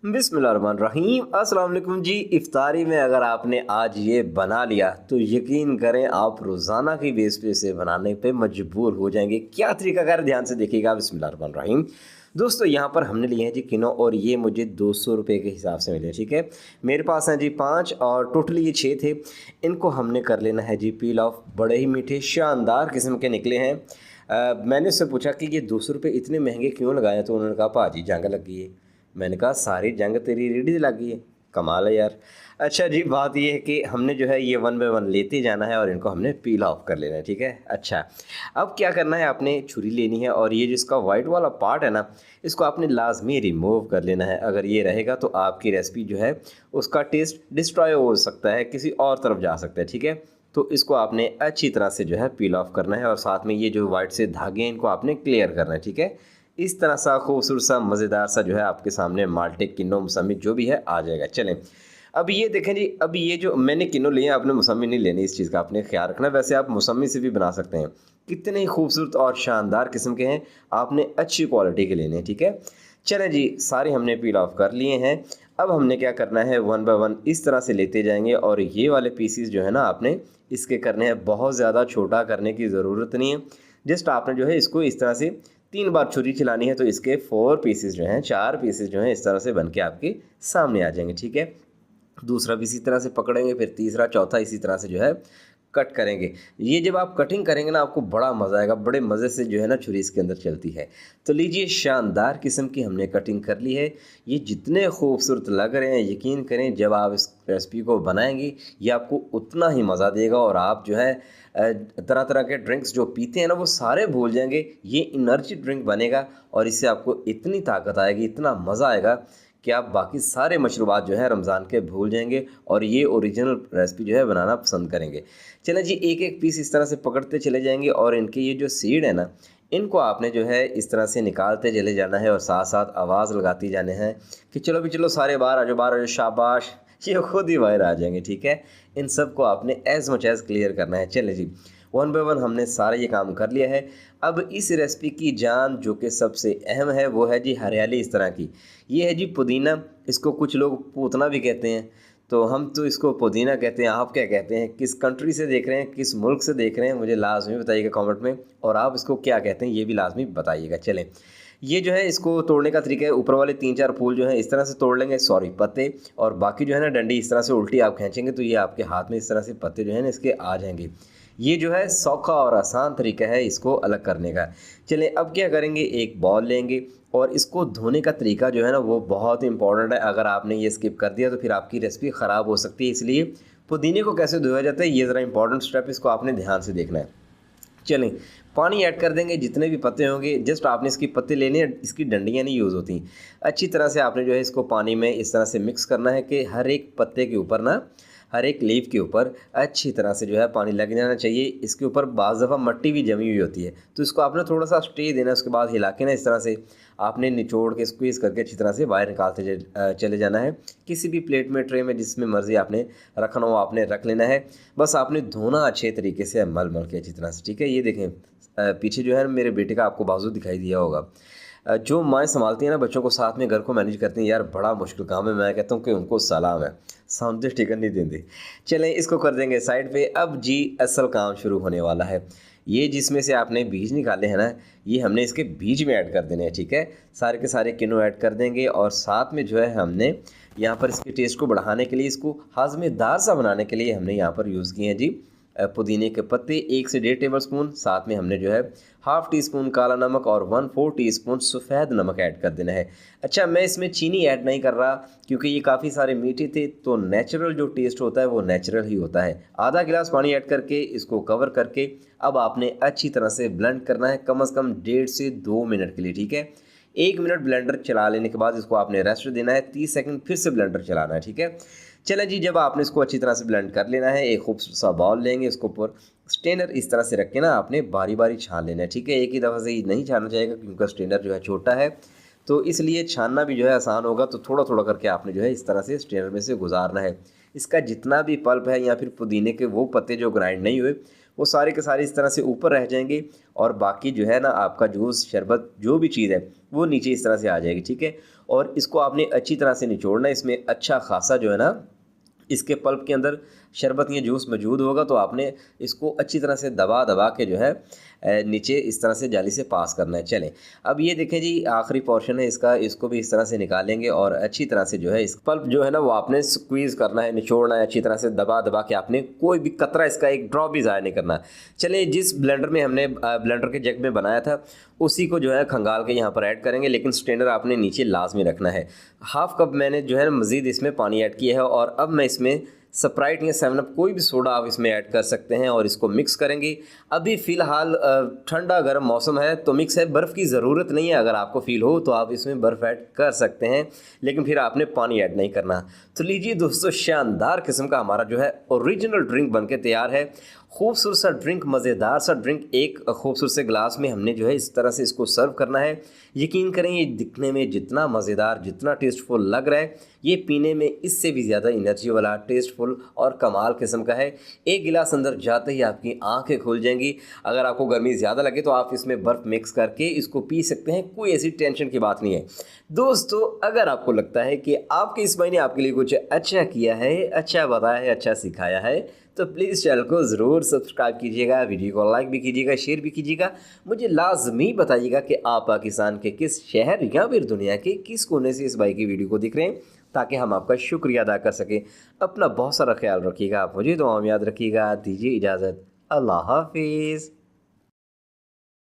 बिस्मिल्लाहिर्रहमानिर्रहीम अस्सलाम वालेकुम जी। इफ्तारी में अगर आपने आज ये बना लिया तो यकीन करें आप रोज़ाना की बेस पे इसे बनाने पे मजबूर हो जाएंगे। क्या तरीकाकार, ध्यान से देखिएगा। बिस्मिल्लाहिर्रहमानिर्रहीम। दोस्तों, यहाँ पर हमने लिए हैं जी किनो, और ये मुझे 200 रुपये के हिसाब से मिले। ठीक है, मेरे पास हैं जी 5 और टोटली ये 6 थे। इनको हमने कर लेना है जी पील ऑफ। बड़े ही मीठे शानदार किस्म के निकले हैं। मैंने उससे पूछा कि ये 200 रुपये इतने महंगे क्यों लगाए, तो उन्होंने कहा भाजी जंग लगी है। मैंने कहा सारी जंग तेरी रीढ़ से लगी है, कमाल है यार। अच्छा जी, बात ये है कि हमने जो है ये वन बाय वन लेते जाना है और इनको हमने पील ऑफ कर लेना है। ठीक है, अच्छा अब क्या करना है, आपने छुरी लेनी है और ये जिसका वाइट वाला पार्ट है ना, इसको आपने लाजमी रिमूव कर लेना है। अगर ये रहेगा तो आपकी रेसिपी जो है उसका टेस्ट डिस्ट्रॉय हो सकता है, किसी और तरफ जा सकता है। ठीक है, तो इसको आपने अच्छी तरह से जो है पील ऑफ करना है, और साथ में ये जो वाइट से धागे हैं इनको आपने क्लियर करना है। ठीक है, इस तरह सा खूबसूरत सा मज़ेदार सा जो है आपके सामने माल्टे किन्नो मौसमी जो भी है आ जाएगा। चलें, अब ये देखें जी, अब ये जो मैंने किन्नो लिए हैं, आपने मौसमी नहीं लेनी, इस चीज़ का आपने ख्याल रखना। वैसे आप मौसमी से भी बना सकते हैं। कितने ही खूबसूरत और शानदार किस्म के हैं, आपने अच्छी क्वालिटी के लेने हैं। ठीक है, चलें जी, सारे हमने पील ऑफ कर लिए हैं। अब हमने क्या करना है, वन बाय वन इस तरह से लेते जाएंगे, और ये वाले पीसीस जो है ना, आपने इसके करने हैं। बहुत ज़्यादा छोटा करने की ज़रूरत नहीं है। जस्ट आपने जो है इसको इस तरह से 3 बार छुरी चलानी है, तो इसके 4 पीसेस जो हैं, 4 पीसेस जो हैं इस तरह से बन के आपके सामने आ जाएंगे। ठीक है, दूसरा भी इसी तरह से पकड़ेंगे, फिर तीसरा चौथा इसी तरह से जो है कट करेंगे। ये जब आप कटिंग करेंगे ना, आपको बड़ा मज़ा आएगा, बड़े मज़े से जो है ना छुरी इसके अंदर चलती है। तो लीजिए, शानदार किस्म की हमने कटिंग कर ली है। ये जितने खूबसूरत लग रहे हैं, यकीन करें जब आप इस रेसिपी को बनाएंगे ये आपको उतना ही मज़ा देगा, और आप जो है तरह तरह के ड्रिंक्स जो पीते हैं ना वो सारे भूल जाएंगे। ये एनर्जी ड्रिंक बनेगा, और इससे आपको इतनी ताकत आएगी, इतना मज़ा आएगा कि आप बाकी सारे मशरूबात जो है रमज़ान के भूल जाएंगे, और ये ओरिजिनल रेसिपी जो है बनाना पसंद करेंगे। चलें जी, एक एक पीस इस तरह से पकड़ते चले जाएंगे, और इनके ये जो सीड है ना, इनको आपने जो है इस तरह से निकालते चले जाना है, और साथ साथ आवाज़ लगाती जाने हैं कि चलो भी चलो, सारे बाहर आ जाओ, बाहर आ जाओ, शाबाश। ये खुद ही बाहर आ जाएंगे। ठीक है, इन सब को आपने एज मच एज़ क्लियर करना है। चलें जी, वन बाय वन हमने सारा ये काम कर लिया है। अब इस रेसिपी की जान जो कि सबसे अहम है वो है जी हरियाली इस तरह की। ये है जी पुदीना, इसको कुछ लोग पूतना भी कहते हैं, तो हम तो इसको पुदीना कहते हैं। आप क्या कहते हैं, किस कंट्री से देख रहे हैं, किस मुल्क से देख रहे हैं, मुझे लाजमी बताइएगा कमेंट में, और आप इसको क्या कहते हैं ये भी लाजमी बताइएगा। चलें, ये जो है इसको तोड़ने का तरीका है, ऊपर वाले 3-4 फूल जो है इस तरह से तोड़ लेंगे, सॉरी पत्ते, और बाकी जो है ना डंडी इस तरह से उल्टी आप खींचेंगे तो ये आपके हाथ में इस तरह से पत्ते जो है ना इसके आ जाएंगे। ये जो है सौखा और आसान तरीका है इसको अलग करने का। चलें, अब क्या करेंगे, एक बॉल लेंगे, और इसको धोने का तरीका जो है ना वो बहुत इंपॉर्टेंट है। अगर आपने ये स्किप कर दिया तो फिर आपकी रेसिपी ख़राब हो सकती है। इसलिए पुदीने को कैसे धोया जाता है, ये ज़रा इंपॉर्टेंट स्टेप, इसको आपने ध्यान से देखना है। चलें, पानी ऐड कर देंगे, जितने भी पत्ते होंगे जस्ट आपने इसकी पत्ते लेने हैं, इसकी डंडियाँ नहीं यूज़ होती। अच्छी तरह से आपने जो है इसको पानी में इस तरह से मिक्स करना है कि हर एक पत्ते के ऊपर ना, हर एक लीफ के ऊपर अच्छी तरह से जो है पानी लग जाना चाहिए। इसके ऊपर बाज़ दफ़ा मिट्टी भी जमी हुई होती है, तो इसको आपने थोड़ा सा स्टे देना है। उसके बाद हिला के ना इस तरह से आपने निचोड़ के स्क्वीज़ करके अच्छी तरह से बाहर निकालते चले जाना है। किसी भी प्लेट में, ट्रे में, जिसमें मर्ज़ी आपने रखना हो आपने रख लेना है। बस आपने धोना अच्छे तरीके से, मल मल के अच्छी तरह से। ठीक है, ये देखें पीछे जो है मेरे बेटे का आपको बाजू दिखाई दिया होगा। जो माएँ संभालती हैं ना बच्चों को, साथ में घर को मैनेज करती हैं, यार बड़ा मुश्किल काम है। मैं कहता हूँ कि उनको सलाम है, सामने टिकन नहीं देंगे। चलें, इसको कर देंगे साइड पे। अब जी असल काम शुरू होने वाला है। ये जिसमें से आपने बीज निकाले हैं ना, ये हमने इसके बीज में ऐड कर देने हैं। ठीक है, सारे के सारे किनो ऐड कर देंगे, और साथ में जो है हमने यहाँ पर इसके टेस्ट को बढ़ाने के लिए, इसको हाज़मेदार सा बनाने के लिए हमने यहाँ पर यूज़ किए हैं जी पुदीने के पत्ते 1 से 1.5 टेबल स्पून। साथ में हमने जो है हाफ़ टी स्पून काला नमक और 1/4 टीस्पून सफ़ेद नमक ऐड कर देना है। अच्छा, मैं इसमें चीनी ऐड नहीं कर रहा क्योंकि ये काफ़ी सारे मीठे थे, तो नेचुरल जो टेस्ट होता है वो नेचुरल ही होता है। आधा गिलास पानी ऐड करके इसको कवर करके अब आपने अच्छी तरह से ब्लेंड करना है, कम से कम 1.5 से 2 मिनट के लिए। ठीक है, 1 मिनट ब्लेंडर चला लेने के बाद इसको आपने रेस्ट देना है, 30 सेकंड फिर से ब्लेंडर चलाना है। ठीक है, चलें जी, जब आपने इसको अच्छी तरह से ब्लेंड कर लेना है, एक खूबसूरत सा बाउल लेंगे, इसको ऊपर स्ट्रेनर इस तरह से रख के ना आपने बारी बारी छान लेना है। ठीक है, एक ही दफ़ा से नहीं छानना चाहिए क्योंकि स्ट्रेनर जो है छोटा है, तो इसलिए छानना भी जो है आसान होगा। तो थोड़ा थोड़ा करके आपने जो है इस तरह से स्ट्रेनर में से गुजारना है। इसका जितना भी पल्प है या फिर पुदीने के वो पत्ते जो ग्राइंड नहीं हुए, वो सारे के सारे इस तरह से ऊपर रह जाएंगे, और बाकी जो है ना आपका जूस, शरबत, जो भी चीज़ है वो नीचे इस तरह से आ जाएगी। ठीक है, और इसको आपने अच्छी तरह से निचोड़ना है। इसमें अच्छा खासा जो है ना इसके पल्प के अंदर शरबत या जूस मौजूद होगा, तो आपने इसको अच्छी तरह से दबा दबा के जो है नीचे इस तरह से जाली से पास करना है। चलें, अब ये देखें जी आखिरी पोर्शन है इसका, इसको भी इस तरह से निकालेंगे और अच्छी तरह से जो है इस पल्प जो है ना वो आपने स्क्वीज़ करना है, निचोड़ना है अच्छी तरह से दबा दबा के। आपने कोई भी कतरा इसका एक ड्रॉप भी ज़ाया नहीं करना। चलिए, जिस ब्लेंडर में हमने ब्लेंडर के जग में बनाया था उसी को जो है खंगाल के यहाँ पर ऐड करेंगे, लेकिन स्ट्रेनर आपने नीचे लाजमी रखना है। हाफ़ कप मैंने जो है मज़ीद इसमें पानी ऐड किया है और अब मैं इसमें स्प्राइट या 7 अप कोई भी सोडा आप इसमें ऐड कर सकते हैं और इसको मिक्स करेंगे। अभी फ़िलहाल ठंडा गर्म मौसम है तो मिक्स है, बर्फ़ की ज़रूरत नहीं है। अगर आपको फ़ील हो तो आप इसमें बर्फ़ ऐड कर सकते हैं, लेकिन फिर आपने पानी ऐड नहीं करना। तो लीजिए दोस्तों, शानदार किस्म का हमारा जो है ओरिजिनल ड्रिंक बनके तैयार है। खूबसूरत सा ड्रिंक, मज़ेदार सा ड्रिंक एक खूबसूरत से गिलास में हमने जो है इस तरह से इसको सर्व करना है। यकीन करें ये दिखने में जितना मज़ेदार, जितना टेस्टफुल लग रहा है, ये पीने में इससे भी ज़्यादा एनर्जी वाला, टेस्टफुल और कमाल किस्म का है। एक गिलास अंदर जाते ही आपकी आंखें खुल जाएंगी। अगर आपको गर्मी ज़्यादा लगे तो आप इसमें बर्फ़ मिक्स करके इसको पी सकते हैं, कोई ऐसी टेंशन की बात नहीं है। दोस्तों, अगर आपको लगता है कि आपके इस भाई ने आपके लिए कुछ अच्छा किया है, अच्छा बताया है, अच्छा सिखाया है, तो प्लीज़ चैनल को ज़रूर सब्सक्राइब कीजिएगा, वीडियो को लाइक भी कीजिएगा, शेयर भी कीजिएगा। मुझे लाजमी बताइएगा कि आप पाकिस्तान के किस शहर या फिर दुनिया के किस कोने से इस भाई की वीडियो को देख रहे हैं, ताकि हम आपका शुक्रिया अदा कर सकें। अपना बहुत सारा ख्याल रखिएगा, आप मुझे दुआ में याद रखिएगा। दीजिए इजाज़त, अल्लाह हाफिज़।